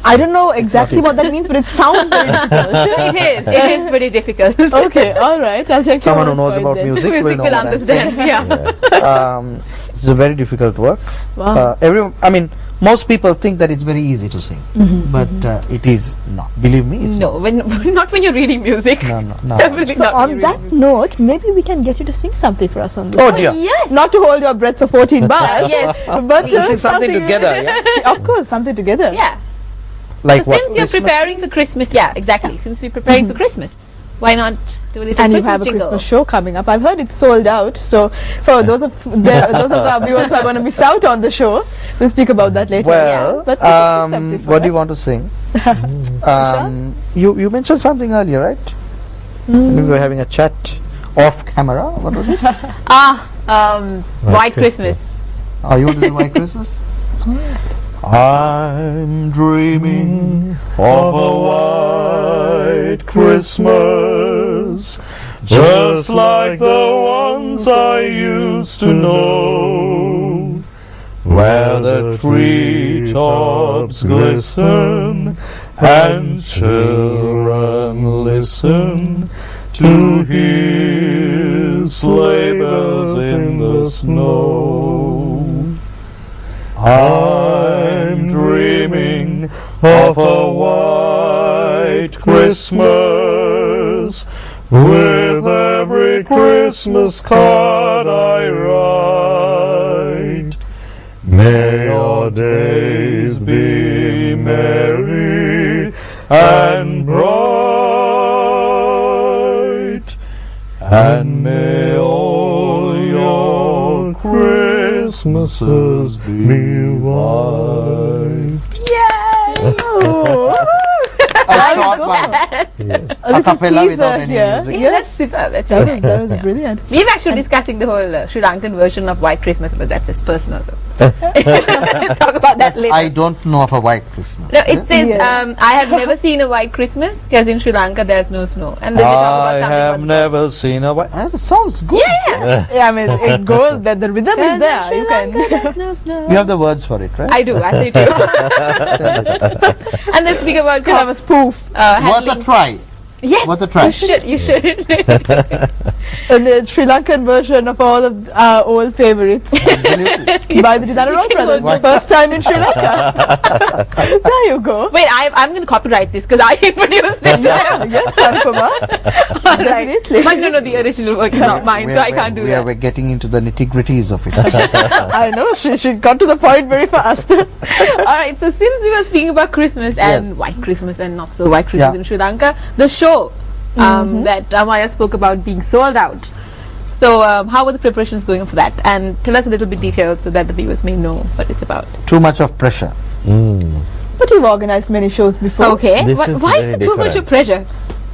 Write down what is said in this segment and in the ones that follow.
I don't know exactly what that means, but it sounds very difficult. It is pretty difficult. Okay, all right. I'll take Someone your who knows word about then. music will know will what I'm saying. understand. Yeah. It's a very difficult work. Wow. Most people think that it's very easy to sing, but it is not. Believe me, it's No, not when you're reading music. no. Definitely So not on when you're that reading note, maybe we can get you to sing something for us on this. Oh dear. music. Yes. Not to hold your breath for 14 bars. Yes. But We'll sing something together, yeah? Of course, something together. Yeah. Like So what? since you're Christmas? preparing for Christmas, yeah, exactly. Since we're preparing for Christmas, why not do a little And you Christmas have a jingle? Christmas show coming up. I've heard it's sold out. So for those of our viewers who are going to miss out on the show, we'll speak about that later. Well, But we can sing something for what do you us. want to sing? You mentioned something earlier, right? We were having a chat off camera. What was it? White Christmas. Oh, you want to do White Christmas? I'm dreaming of a white Christmas, just like the ones I used to know, where the treetops glisten and children listen to hear sleigh bells in the snow. I'm dreaming of a white Christmas, with every Christmas card I write. May your days be merry and bright, and may all your Christmases be white. A short one. A A cappella without any here. music. Yeah, that's super. That's That okay. was brilliant. We were actually discussing the whole Sri Lankan version of White Christmas, but that's just personal. So let's talk about that later. I don't know of a white Christmas. No, it says Yeah. I have never seen a white Christmas because in Sri Lanka there's no snow, and then they talk I about have something never seen a white. That sounds good. Yeah. Yeah, I mean, it goes that the rhythm is there. You can. There's no snow. You have the words for it, right? I do. I say too. And let's speak about Can have a spoof. Worth a handling. try. Yes, Worth a try. you should. You should. And the Sri Lankan version of all of our old favorites Absolutely. by the Dinanaroy brothers. The first time in Sri Lanka. There you go. Wait, I'm going to copyright this because I produced it. Yeah, yes, Sarupama. All right. Definitely. But no, the original work is not mine, so I can't do that. We're getting into the nitty-gritties of it. I know, she got to the point very fast. All right, so since we were speaking about Christmas and Yes. white Christmas and not so white Christmas Yeah. in Sri Lanka, the show that Amaya spoke about being sold out. So how were the preparations going for that? And tell us a little bit details so that the viewers may know what it's about. Too much of pressure. But you've organized many shows before. Okay, This is why is very it too much of pressure?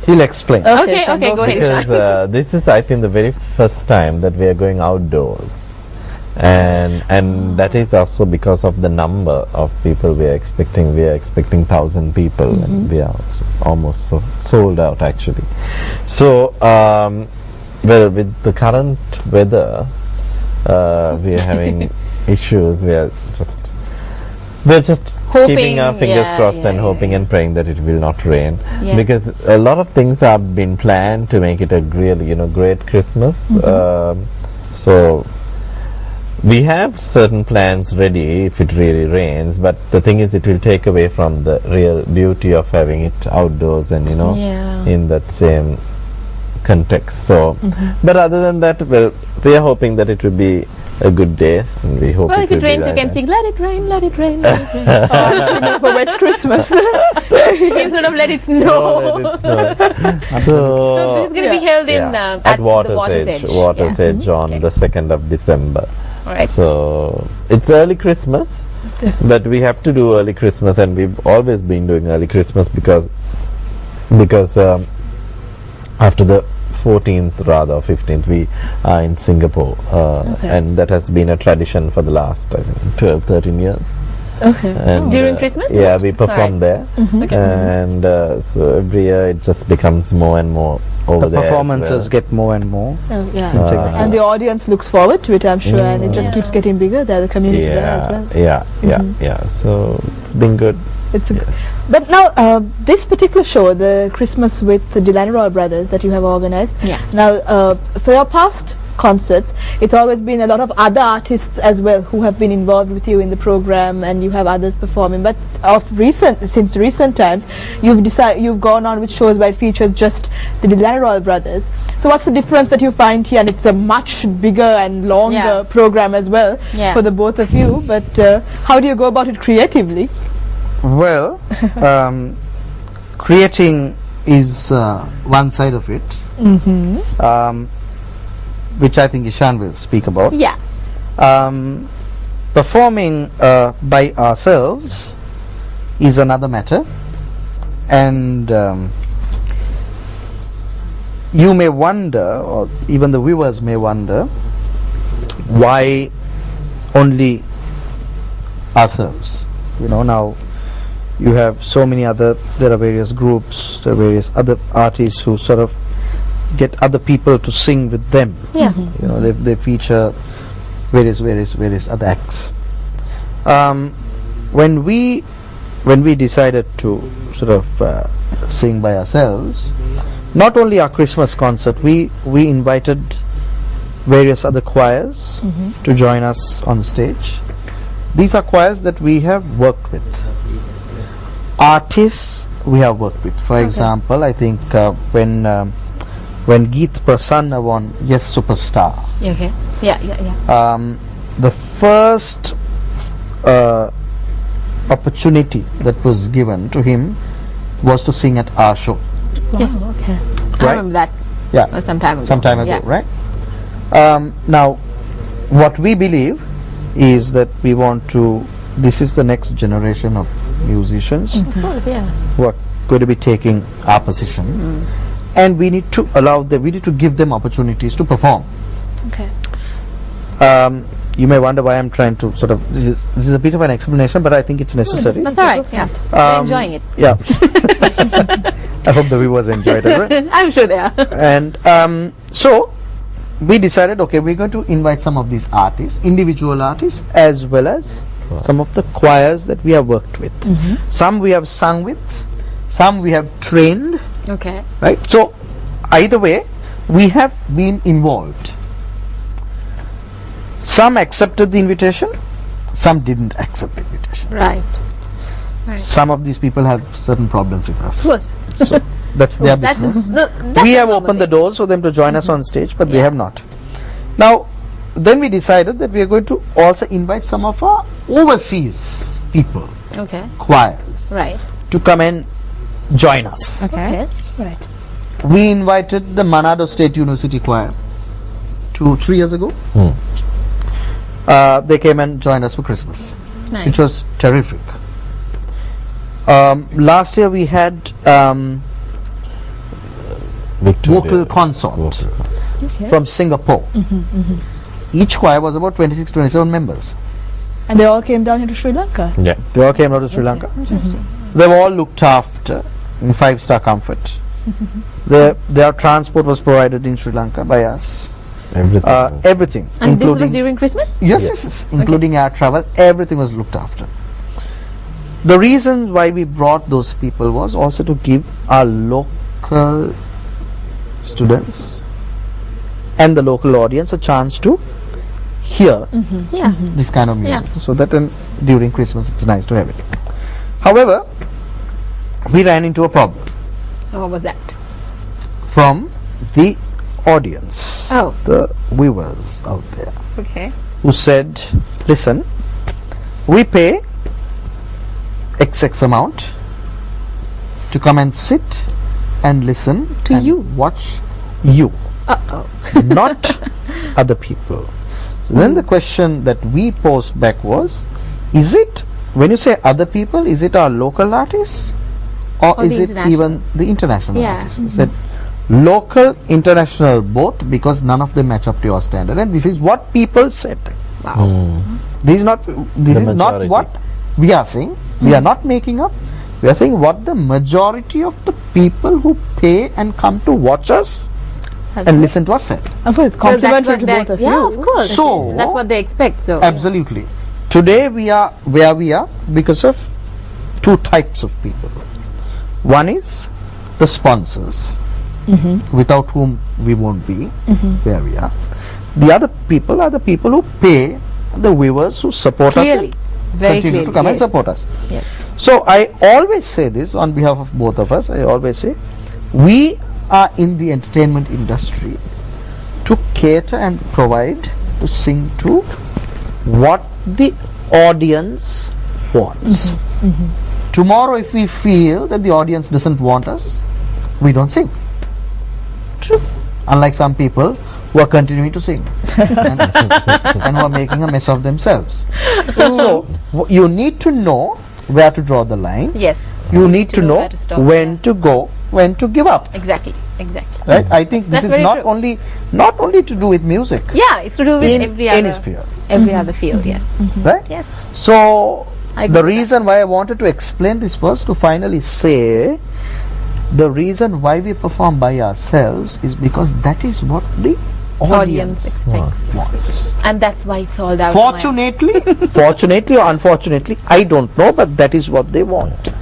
He'll explain. Okay, Shango. go ahead. Because this is, I think, the very first time that we are going outdoors, and that is also because of the number of people we are expecting. We are expecting 1,000 people, and we are almost sold out actually. So, well, with the current weather, we are having issues. We're just Hoping, keeping our fingers yeah, crossed yeah, and yeah, hoping and praying that it will not rain, Yeah. because a lot of things have been planned to make it a really great Christmas. So we have certain plans ready if it really rains, but the thing is it will take away from the real beauty of having it outdoors and Yeah. in that same context. So but other than that, well, we are hoping that it will be a good day, and we hope Well, if will it be rains, you like can that. sing "Let it rain, let it rain, let it rain." For wet Christmas. Instead of "Let it snow." Let it snow. So So this is going to be held in at the Water's Edge, Yeah. Edge on Okay. the 2nd of December. All right. So it's early Christmas, but we have to do early Christmas, and we've always been doing early Christmas because after the 14th rather 15th we are in Singapore, and that has been a tradition for the last, I think, 12, 13 years. Okay. And, During Christmas? Yeah, we perform there, Okay. and so every year it just becomes more and more over The there as performances well. get more and more. Oh, yeah. in Singapore. And the audience looks forward to it, I'm sure, and it just keeps getting bigger. There's a community there as well. Yeah. So it's been good. It's a but now this particular show, the Christmas with the Delaney brothers that you have organized. Yeah. Now, for your past concerts, it's always been a lot of other artists as well who have been involved with you in the program, and you have others performing. But since recent times, you've gone on with shows where it features just the Delaney brothers. So what's the difference that you find here? And it's a much bigger and longer program as well for the both of you. But how do you go about it creatively? Well, creating is one side of it, which I think Ishan will speak about. Yeah. Performing by ourselves is another matter, and you may wonder, or even the viewers may wonder, why only ourselves. Now you have so many other, there are various groups, there are various other artists who sort of get other people to sing with them. Yeah. They feature various other acts. When we decided to sort of sing by ourselves, not only our Christmas concert, we invited various other choirs to join us on the stage. These are choirs that we have worked with. Artists we have worked with. For example, I think when Geet Prasanna won Yes Superstar, Okay. Yeah. the first opportunity that was given to him was to sing at our show. Yes. Okay. I remember that. Yeah, Some time ago. some time ago, Yeah. right? Now, what we believe is that we want to. This is the next generation of musicians Of course, yeah. who are going to be taking our position, and we need to allow them. We need to give them opportunities to perform. Okay. You may wonder why I'm trying to sort of. This is a bit of an explanation, but I think it's necessary. That's all right. Yeah. We're enjoying it. Yeah. I hope the viewers enjoyed it. Right? I'm sure they are. And so we decided, okay, we're going to invite some of these artists, individual artists, as well as some of the choirs that we have worked with. Some we have sung with, some we have trained, Okay. right? So either way, we have been involved. Some accepted the invitation, some didn't accept the invitation. Right. Some of these people have certain problems with us. Of course. So that's their business. We have opened the doors for them to join us on stage, but they have not. Now, then we decided that we are going to also invite some of our overseas people, Okay. choirs, Right. to come and join us. Okay. Right. We invited the Manado State University Choir 3 years ago. They came and joined us for Christmas, Nice. which was terrific. Last year we had vocal consort from Singapore. Each choir was about 26, 27 members. And they all came down here to Sri Lanka. Yeah. They all came out to Sri Lanka. They were all looked after in 5-star comfort. Their transport was provided in Sri Lanka by us. Everything. Everything, And this was including during Christmas? yes, including our travel. Everything was looked after. The reason why we brought those people was also to give our local students and the local audience a chance to hear Yeah. this kind of music. Yeah. So that during Christmas it's nice to have it. However, we ran into a problem So what was that? from the audience, Oh. the viewers out there, Okay. who said, listen, we pay XX amount to come and sit and listen To and you. watch you, Uh-oh. not other people. So then the question that we posed back was, is it, when you say other people, is it our local artists or Or is the it international? even the international Yeah. artists? I said local, international, both, because none of them match up to your standard, and this is what people said. Wow. This is not majority. what we are saying. We are not making up. We are saying what the majority of the people who pay and come to watch us and listen to us said. Of course, it's Well, that's complimentary what to they- both of yeah, you. of course. So- That's what they expect. So Absolutely. Today we are where we are because of two types of people. One is the sponsors, without whom we won't be where we are. The other people are the people who pay the viewers who support Clearly. us Very and continue clearly. to come and Yes. support us. Yes. So I always say this on behalf of both of us. I always say we are in the entertainment industry to cater and provide, to sing to what the audience wants. Tomorrow if we feel that the audience doesn't want us, we don't sing. True. Unlike some people who are continuing to sing and who are making a mess of themselves. So you need to know where to draw the line. Yes. You need to know where to stop. when to go, when to give up. Exactly. Exactly. Right? I think this That's is very not true. only to do with music. Yeah, it's to do with In every any other sphere, every other field. Yes. right? Yes. So I agree the with reason why I wanted to explain this was to finally say the reason why we perform by ourselves is because that is what the Audience audience expects, wants. and that's why it's all out. Fortunately or unfortunately, I don't know, but that is what they want.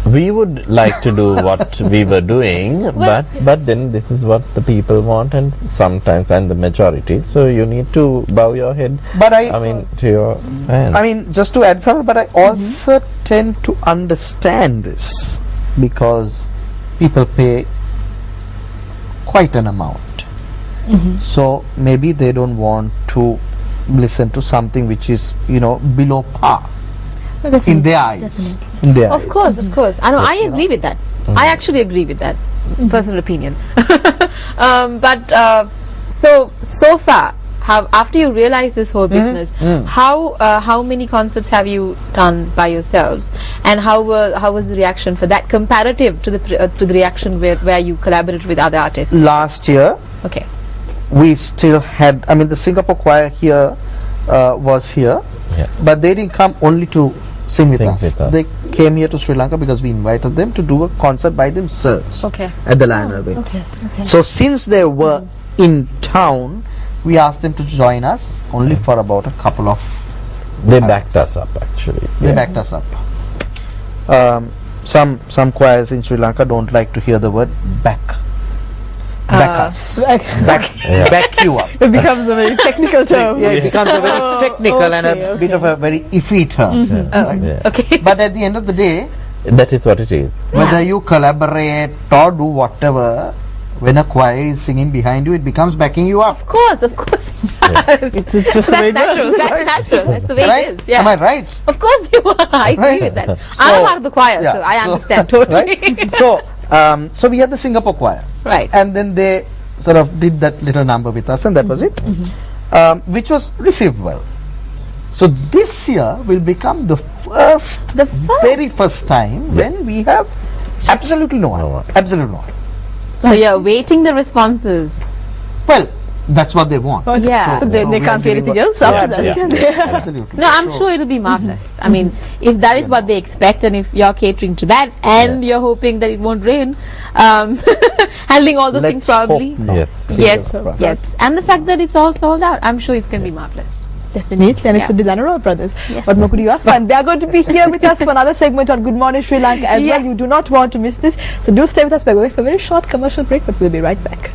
We would like to do what we were doing, but then this is what the people want, and sometimes, and the majority. So you need to bow your head. But I mean, to your fans. I mean, just to add something, but I also tend to understand this because people pay quite an amount. So maybe they don't want to listen to something which is, below par in their eyes. In their eyes. Of course. I know. I agree with that. I actually agree with that. Personal opinion. But so far, after you realize this whole business, how many concerts have you done by yourselves, and how was the reaction for that comparative to the reaction where you collaborated with other artists? Last year, Okay. we still had, the Singapore choir here was here, Yeah. but they didn't come only to sing with us. with us. They came here to Sri Lanka because we invited them to do a concert by themselves Okay. at the Lion Irving. Okay. So since they were in town, we asked them to join us only for about a couple of They backed us up, actually. they backed us up. Some choirs in Sri Lanka don't like to hear the word back us. Yeah. Back you up. It becomes a very technical term. Yeah, it becomes a very Oh, technical and a okay, bit of a very iffy term. Right? Yeah. Okay. But at the end of the day, That is what it is. whether you collaborate or do whatever, when a choir is singing behind you, it becomes backing you up. Of course. It's just the way That's it natural. works. That's natural. That's the way Right? it is. Yeah. Am I right? Of course you are. I agree Right. with that. So- I'm part of the choir, Yeah, so I so- understand totally. Right? So we had the Singapore choir. Right. And then they sort of did that little number with us, and that was it, which was received well. So this year will become the very first time when we have absolutely no one. Absolutely no one. So you're waiting the responses. Well, that's what they want. Yeah. So they we are can't say giving anything else what- after that, Yeah, can absolutely. they? Absolutely. No, I'm So- sure it'll be marvelous. I mean, if that is what they expect, and if you're catering to that, and you're hoping that it won't rain, handling all those things Let's probably. hope not. Yes. Yes, Fingers crossed. yes. And the fact that it's all sold out, I'm sure it's going to be marvelous. Definitely, and it's Yeah. the Delanero brothers. Yes. What more could you ask for? And they are going to be here with us for another segment on Good Morning Sri Lanka as well. Yes. You do not want to miss this. So do stay with us. We're going for a very short commercial break, but we'll be right back.